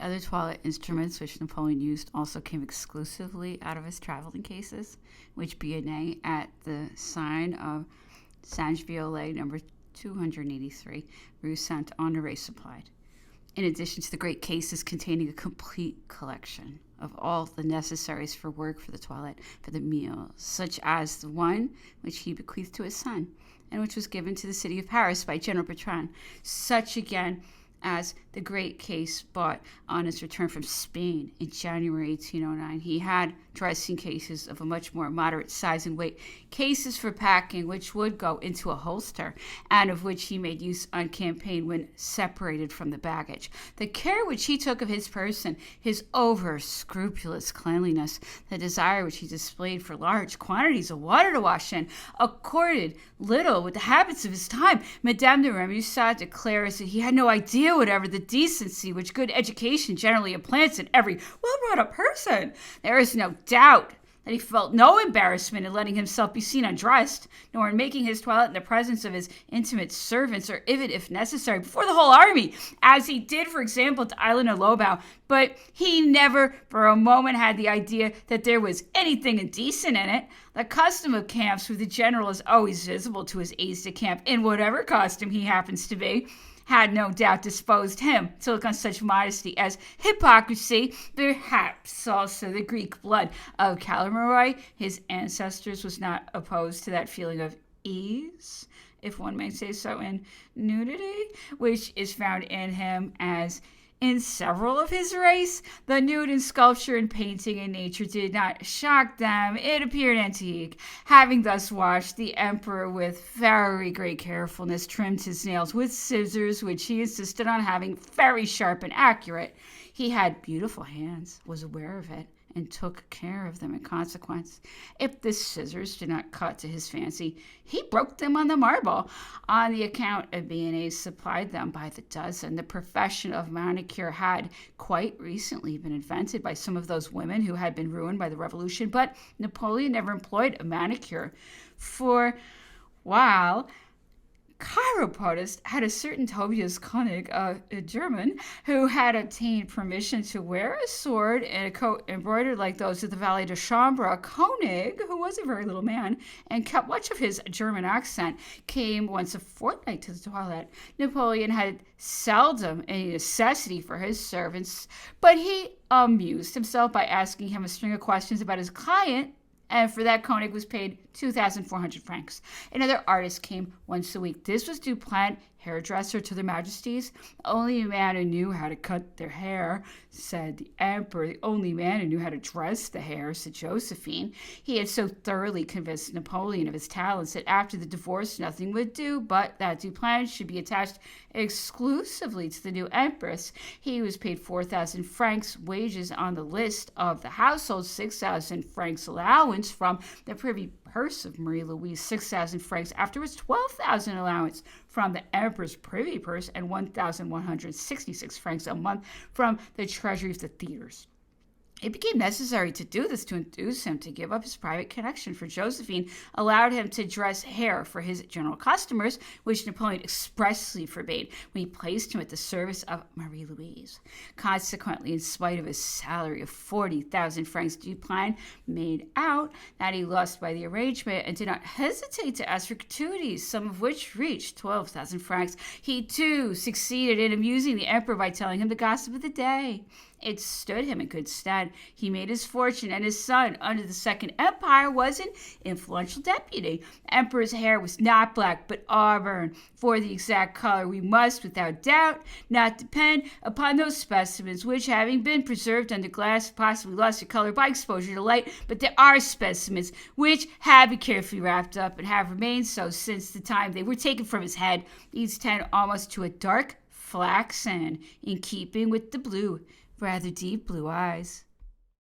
other toilet instruments which Napoleon used also came exclusively out of his traveling cases, which Binet at the sign of Saint-Violet number 283, Rue Saint-Honoré supplied. In addition to the great cases containing a complete collection of all the necessaries for work for the toilet, for the meal, such as the one which he bequeathed to his son, and which was given to the city of Paris by General Bertrand, such again as the great case bought on his return from Spain in January 1809. He had dressing cases of a much more moderate size and weight, cases for packing which would go into a holster, and of which he made use on campaign when separated from the baggage. The care which he took of his person, his over-scrupulous cleanliness, the desire which he displayed for large quantities of water to wash in, accorded little with the habits of his time. Madame de Remusat declares that he had no idea whatever the decency which good education generally implants in every well-brought-up person. There is no doubt that he felt no embarrassment in letting himself be seen undressed, nor in making his toilet in the presence of his intimate servants, or even, if necessary, before the whole army, as he did, for example, at the island of Lobau. But he never for a moment had the idea that there was anything indecent in it. The custom of camps where the general is always visible to his aides-de-camp in whatever costume he happens to be had no doubt disposed him to look on such modesty as hypocrisy. Perhaps also the Greek blood of Calamari, his ancestors, was not opposed to that feeling of ease, if one may say so, in nudity, which is found in him as in several of his race. The nude in sculpture and painting in nature did not shock them. It appeared antique. Having thus washed, the emperor with very great carefulness trimmed his nails with scissors, which he insisted on having very sharp and accurate. He had beautiful hands, was aware of it, and took care of them in consequence. If the scissors did not cut to his fancy, he broke them on the marble. On the account of being supplied them by the dozen, the profession of manicure had quite recently been invented by some of those women who had been ruined by the Revolution, but Napoleon never employed a manicure. For while chiropodist had a certain Tobias Koenig, a German, who had obtained permission to wear a sword and a coat embroidered like those of the valet de chambre. Koenig, who was a very little man and kept much of his German accent, came once a fortnight to the toilet. Napoleon had seldom any necessity for his servants, but he amused himself by asking him a string of questions about his client, and for that Koenig was paid 2,400 francs. Another artist came once a week. This was Duplant, hairdresser to their majesties. The only man who knew how to cut their hair, said the emperor. The only man who knew how to dress the hair, said Josephine. He had so thoroughly convinced Napoleon of his talents that after the divorce nothing would do but that Duplant should be attached exclusively to the new empress. He was paid 4,000 francs wages on the list of the household, 6,000 francs allowance from the privy purse of Marie-Louise, 6,000 francs, afterwards 12,000 allowance from the emperor's privy purse, and 1,166 francs a month from the treasury of the theaters. It became necessary to do this to induce him to give up his private connection, for Josephine allowed him to dress hair for his general customers, which Napoleon expressly forbade when he placed him at the service of Marie-Louise. Consequently, in spite of his salary of 40,000 francs, Dupin made out that he lost by the arrangement and did not hesitate to ask for gratuities, some of which reached 12,000 francs. He, too, succeeded in amusing the emperor by telling him the gossip of the day. It stood him in good stead. He made his fortune, and his son, under the Second Empire, was an influential deputy. The emperor's hair was not black, but auburn. For the exact color, we must, without doubt, not depend upon those specimens which, having been preserved under glass, possibly lost their color by exposure to light. But there are specimens which have been carefully wrapped up and have remained so since the time they were taken from his head. These tend almost to a dark flaxen, in keeping with the blue, rather deep blue eyes